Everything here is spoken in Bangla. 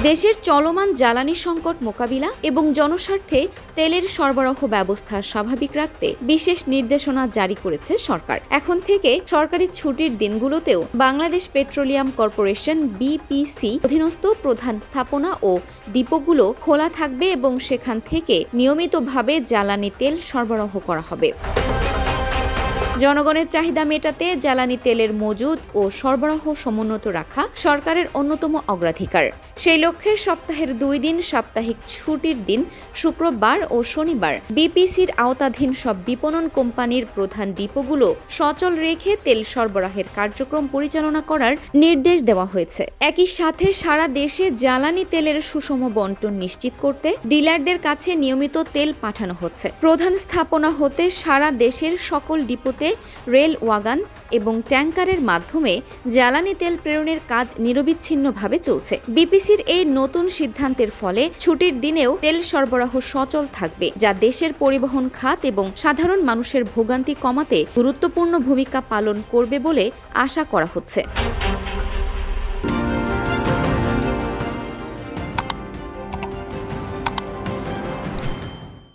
দেশের চলমান জ্বালানি সংকট মোকাবিলা এবং জনস্বার্থে তেলের সরবরাহ ব্যবস্থা স্বাভাবিক রাখতে বিশেষ নির্দেশনা জারি করেছে সরকার। এখন থেকে সরকারি ছুটির দিনগুলোতেও বাংলাদেশ পেট্রোলিয়াম কর্পোরেশন বিপিসি অধীনস্থ প্রধান স্থাপনা ও ডিপোগুলো খোলা থাকবে এবং সেখান থেকে নিয়মিতভাবে জ্বালানি তেল সরবরাহ করা হবে। জনগণের চাহিদা মেটাতে জ্বালানি তেলের মজুদ ও সরবরাহ সমুন্নত রাখা সরকারের অন্যতম অগ্রাধিকার। সেই লক্ষ্যে সপ্তাহের 2 দিন সাপ্তাহিক ছুটির দিন শুক্রবার ও শনিবার বিপিসির আওতাধীন সব বিপণন কোম্পানির প্রধান ডিপোগুলো সচল রেখে তেল সরবরাহের কার্যক্রম পরিচালনা করার নির্দেশ দেওয়া হয়েছে। একই সাথে সারা দেশে জ্বালানি তেলের সুষম বন্টন নিশ্চিত করতে ডিলারদের কাছে নিয়মিত তেল পাঠানো হচ্ছে। প্রধান স্থাপনা হতে সারা দেশের সকল ডিপোতে রেল ওয়াগন এবং ট্যাঙ্কারের মাধ্যমে জ্বালানি তেল প্রেরণের কাজ নিরবিচ্ছিন্নভাবে চলছে। বিপিসির এই নতুন সিদ্ধান্তের ফলে ছুটির দিনেও তেল সরবরাহ সচল থাকবে, যা দেশের পরিবহন খাত এবং সাধারণ মানুষের ভোগান্তি কমাতে গুরুত্বপূর্ণ ভূমিকা পালন করবে বলে আশা করা হচ্ছে।